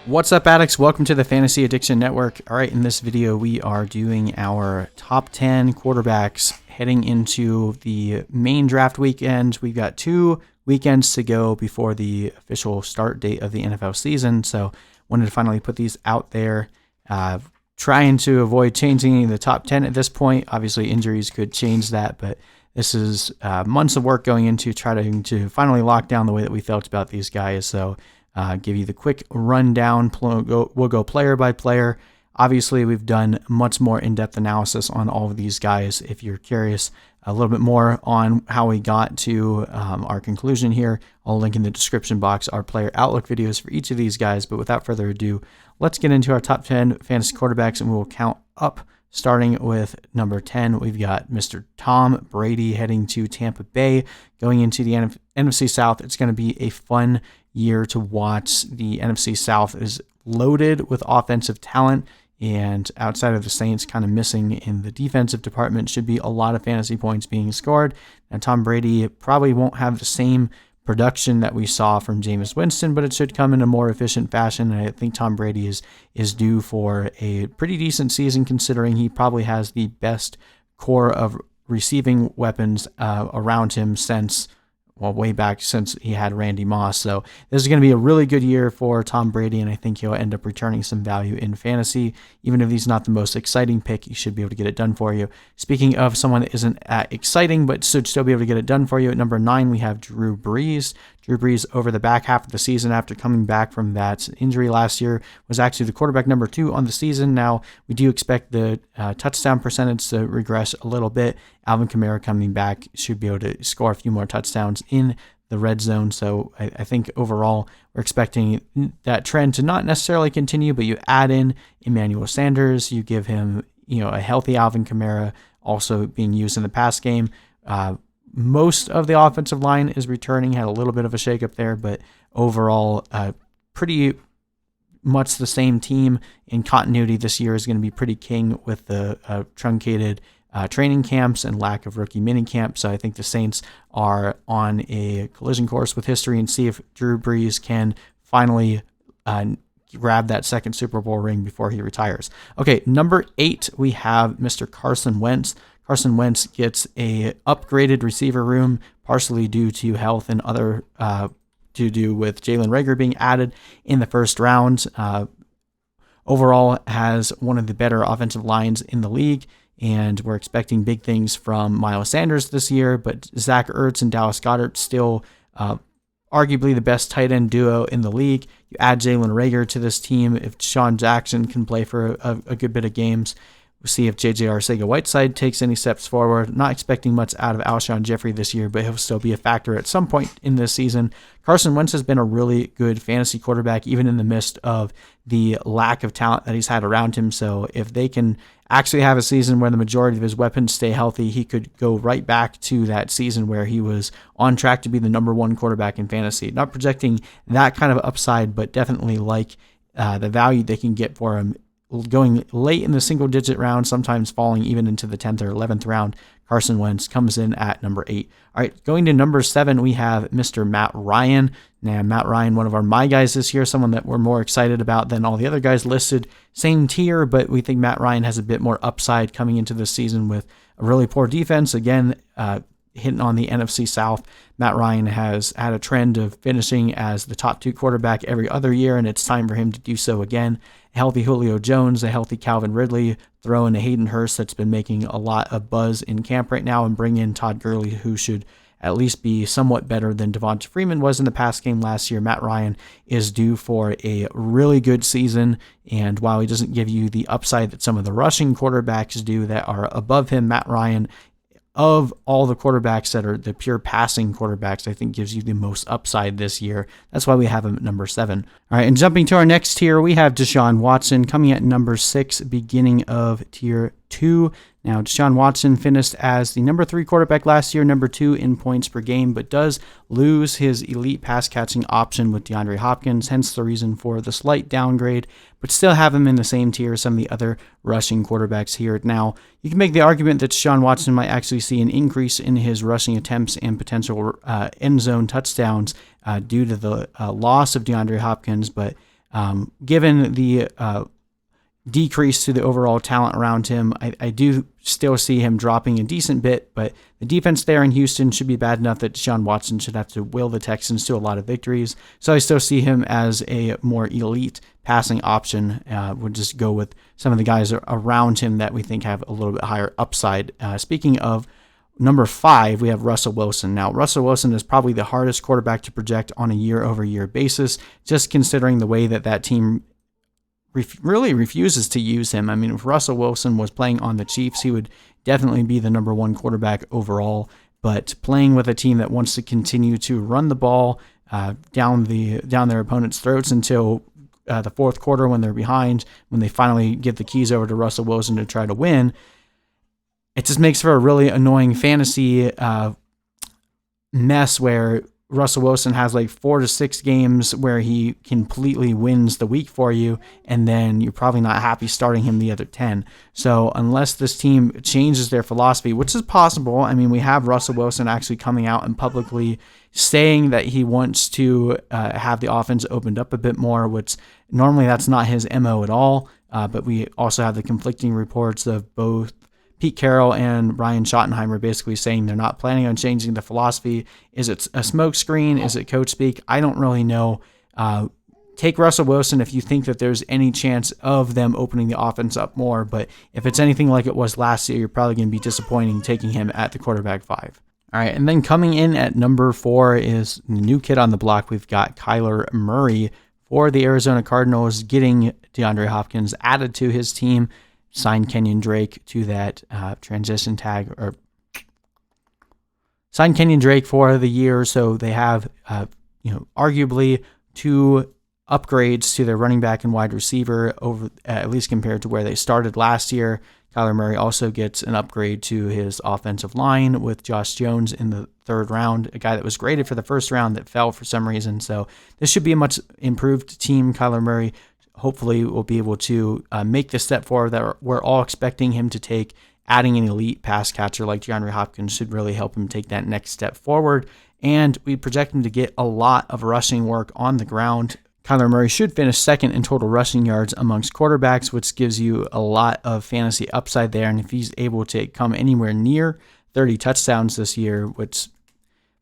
What's up, addicts? Welcome to the Fantasy Addiction Network. All right, in this video, we are doing our top 10 quarterbacks heading into the main draft weekend. We've got 2 weekends to go before the official start date of the NFL season, so wanted to finally put these out there. Trying to avoid changing the top 10 at this point. Obviously, injuries could change that, but this is months of work going into trying to finally lock down the way that we felt about these guys. So give you the quick rundown. We'll go player by player. Obviously, we've done much more in-depth analysis on all of these guys. If you're curious a little bit more on how we got to our conclusion here, I'll link in the description box our player outlook videos for each of these guys. But without further ado, let's get into our top 10 fantasy quarterbacks, and we will count up. Starting with number 10, we've got Mr. Tom Brady heading to Tampa Bay, going into the NFC South. It's going to be a fun year to watch. The NFC South is loaded with offensive talent, and outside of the Saints kind of missing in the defensive department, should be a lot of fantasy points being scored. Now, Tom Brady probably won't have the same production that we saw from Jameis Winston, but it should come in a more efficient fashion. And I think Tom Brady is due for a pretty decent season, considering he probably has the best core of receiving weapons around him since, well, way back since he had Randy Moss. So this is going to be a really good year for Tom Brady, and I think he'll end up returning some value in fantasy. Even if he's not the most exciting pick, he should be able to get it done for you. Speaking of someone that isn't exciting but should still be able to get it done for you, at number 9, we have Drew Brees. Drew Brees, over the back half of the season after coming back from that injury last year, was actually the quarterback number 2 on the season. Now, we do expect the touchdown percentage to regress a little bit. Alvin Kamara coming back should be able to score a few more touchdowns in the red zone. So I think overall we're expecting that trend to not necessarily continue, but you add in Emmanuel Sanders, you give him a healthy Alvin Kamara also being used in the pass game. Most of the offensive line is returning, had a little bit of a shakeup there, but overall pretty much the same team in continuity this year is going to be pretty king with the truncated training camps and lack of rookie mini camps. So I think the Saints are on a collision course with history, and see if Drew Brees can finally grab that second Super Bowl ring before he retires. Okay, number 8, we have Mr. Carson Wentz. Carson Wentz gets a upgraded receiver room, partially due to health and other to do with Jalen Reagor being added in the first round. Overall, has one of the better offensive lines in the league, and we're expecting big things from Miles Sanders this year, but Zach Ertz and Dallas Goedert still arguably the best tight end duo in the league. You add Jalen Reagor to this team, if Deshaun Jackson can play for a good bit of games. We'll see if J.J. Arcega-Whiteside takes any steps forward. Not expecting much out of Alshon Jeffrey this year, but he'll still be a factor at some point in this season. Carson Wentz has been a really good fantasy quarterback, even in the midst of the lack of talent that he's had around him. So if they can actually have a season where the majority of his weapons stay healthy, he could go right back to that season where he was on track to be the number 1 quarterback in fantasy. Not projecting that kind of upside, but definitely like the value they can get for him going late in the single-digit round, sometimes falling even into the 10th or 11th round. Carson Wentz comes in at number 8. All right, going to number 7, we have Mr. Matt Ryan. Now, Matt Ryan, one of our my guys this year, someone that we're more excited about than all the other guys listed. Same tier, but we think Matt Ryan has a bit more upside coming into this season with a really poor defense. Again, hitting on the NFC South. Matt Ryan has had a trend of finishing as the top 2 quarterback every other year, and it's time for him to do so again. A healthy Julio Jones, a healthy Calvin Ridley, throw in a Hayden Hurst that's been making a lot of buzz in camp right now, and bring in Todd Gurley, who should at least be somewhat better than Devonta Freeman was in the pass game last year. Matt Ryan is due for a really good season, and while he doesn't give you the upside that some of the rushing quarterbacks do that are above him, Matt Ryan, of all the quarterbacks that are the pure passing quarterbacks, I think gives you the most upside this year. That's why we have him at number 7. All right, and jumping to our next tier, we have Deshaun Watson coming at number 6, beginning of tier 2. Now, Deshaun Watson finished as the number 3 quarterback last year, number 2 in points per game, but does lose his elite pass-catching option with DeAndre Hopkins, hence the reason for the slight downgrade, but still have him in the same tier as some of the other rushing quarterbacks here. Now, you can make the argument that Deshaun Watson might actually see an increase in his rushing attempts and potential end zone touchdowns due to the loss of DeAndre Hopkins, but given the decrease to the overall talent around him, I do still see him dropping a decent bit, but the defense there in Houston should be bad enough that Deshaun Watson should have to will the Texans to a lot of victories. So I still see him as a more elite passing option. We'll just go with some of the guys around him that we think have a little bit higher upside. Speaking of number 5, we have Russell Wilson. Now, Russell Wilson is probably the hardest quarterback to project on a year-over-year basis, just considering the way that team really refuses to use him. I mean, if Russell Wilson was playing on the Chiefs, he would definitely be the number 1 quarterback overall. But playing with a team that wants to continue to run the ball down their opponent's throats until the fourth quarter when they're behind, when they finally give the keys over to Russell Wilson to try to win, it just makes for a really annoying fantasy mess where Russell Wilson has like 4 to 6 games where he completely wins the week for you, and then you're probably not happy starting him the other 10. So unless this team changes their philosophy, which is possible, I mean, we have Russell Wilson actually coming out and publicly saying that he wants to have the offense opened up a bit more, which normally that's not his MO at all. But we also have the conflicting reports of both Pete Carroll and Ryan Schottenheimer basically saying they're not planning on changing the philosophy. Is it a smokescreen? Is it coach speak? I don't really know. Take Russell Wilson if you think that there's any chance of them opening the offense up more. But if it's anything like it was last year, you're probably going to be disappointing taking him at the quarterback 5. All right, and then coming in at number 4 is the new kid on the block. We've got Kyler Murray for the Arizona Cardinals, getting DeAndre Hopkins added to his team. Signed Kenyon Drake to that transition tag, or signed Kenyon Drake for the year. So they have, arguably 2 upgrades to their running back and wide receiver over, at least compared to where they started last year. Kyler Murray also gets an upgrade to his offensive line with Josh Jones in the 3rd round, a guy that was graded for the 1st round that fell for some reason. So this should be a much improved team. Kyler Murray hopefully will be able to make the step forward that we're all expecting him to take. Adding an elite pass catcher like DeAndre Hopkins should really help him take that next step forward. And we project him to get a lot of rushing work on the ground. Kyler Murray should finish 2nd in total rushing yards amongst quarterbacks, which gives you a lot of fantasy upside there. And if he's able to come anywhere near 30 touchdowns this year, which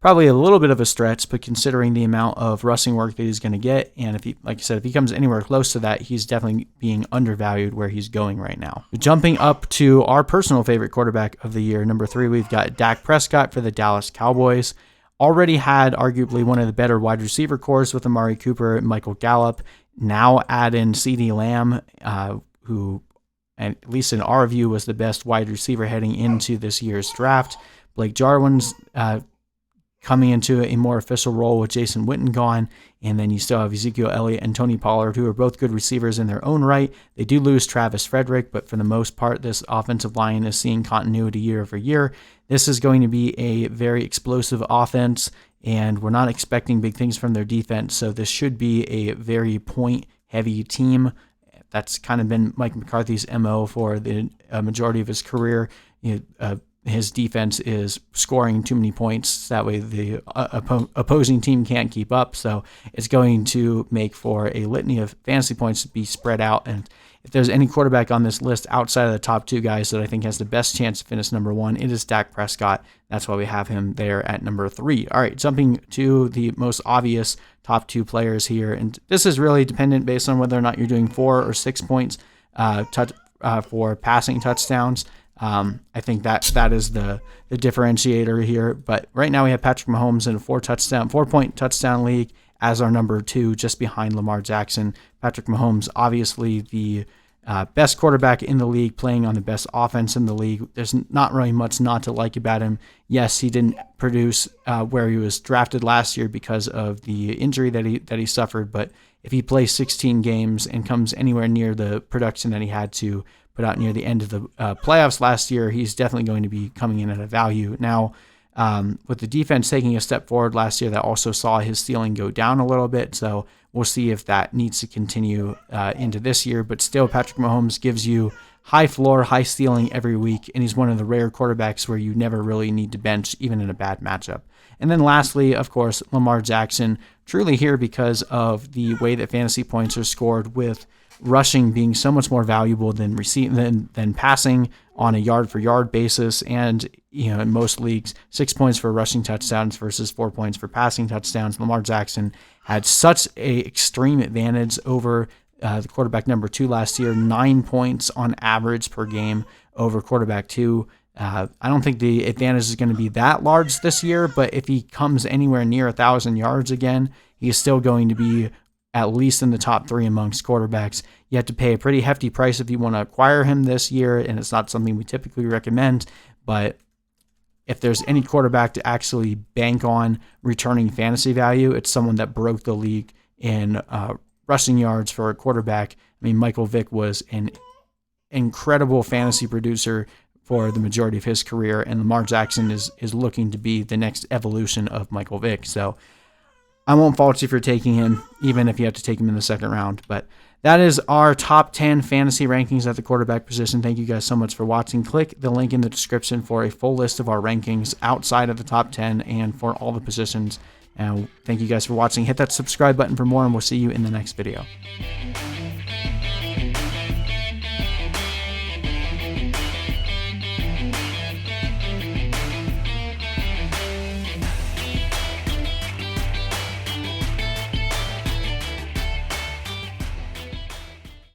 probably a little bit of a stretch, but considering the amount of rushing work that he's going to get, and if he, like I said, if he comes anywhere close to that, he's definitely being undervalued where he's going right now. Jumping up to our personal favorite quarterback of the year, number 3, we've got Dak Prescott for the Dallas Cowboys. Already had arguably one of the better wide receiver cores with Amari Cooper and Michael Gallup. Now add in CeeDee Lamb, who, at least in our view, was the best wide receiver heading into this year's draft. Blake Jarwin's coming into a more official role with Jason Witten gone, and then you still have Ezekiel Elliott and Tony Pollard, who are both good receivers in their own right. They do lose Travis Frederick, but for the most part, this offensive line is seeing continuity year over year. This is going to be a very explosive offense, and we're not expecting big things from their defense, so this should be a very point-heavy team. That's kind of been Mike McCarthy's MO for the majority of his career. His defense is scoring too many points. That way the opposing team can't keep up. So it's going to make for a litany of fantasy points to be spread out. And if there's any quarterback on this list outside of the top 2 guys that I think has the best chance to finish number 1, it is Dak Prescott. That's why we have him there at number 3. All right, jumping to the most obvious top 2 players here. And this is really dependent based on whether or not you're doing 4 or 6 points for passing touchdowns. I think that is the differentiator here. But right now we have Patrick Mahomes in a 4-point touchdown league as our number 2, just behind Lamar Jackson. Patrick Mahomes, obviously the best quarterback in the league, playing on the best offense in the league. There's not really much not to like about him. Yes, he didn't produce where he was drafted last year because of the injury that he suffered. But if he plays 16 games and comes anywhere near the production that he had to put out near the end of the playoffs last year, he's definitely going to be coming in at a value. Now, with the defense taking a step forward last year, that also saw his ceiling go down a little bit. So we'll see if that needs to continue into this year. But still, Patrick Mahomes gives you high floor, high ceiling every week, and he's one of the rare quarterbacks where you never really need to bench, even in a bad matchup. And then lastly, of course, Lamar Jackson, truly here because of the way that fantasy points are scored, with rushing being so much more valuable than than passing on a yard-for-yard basis. And, you know, in most leagues, 6 points for rushing touchdowns versus 4 points for passing touchdowns. Lamar Jackson had such a extreme advantage over the quarterback number 2 last year, 9 points on average per game over quarterback 2. I don't think the advantage is going to be that large this year, but if he comes anywhere near 1,000 yards again, he's still going to be at least in the top 3 amongst quarterbacks. You have to pay a pretty hefty price if you want to acquire him this year, and it's not something we typically recommend, but if there's any quarterback to actually bank on returning fantasy value, it's someone that broke the league in rushing yards for a quarterback. I mean, Michael Vick was an incredible fantasy producer for the majority of his career, and Lamar Jackson is looking to be the next evolution of Michael Vick. So I won't fault you for taking him, even if you have to take him in the second round. But that is our top 10 fantasy rankings at the quarterback position. Thank you guys so much for watching. Click the link in the description for a full list of our rankings outside of the top 10 and for all the positions. And thank you guys for watching. Hit that subscribe button for more, and we'll see you in the next video.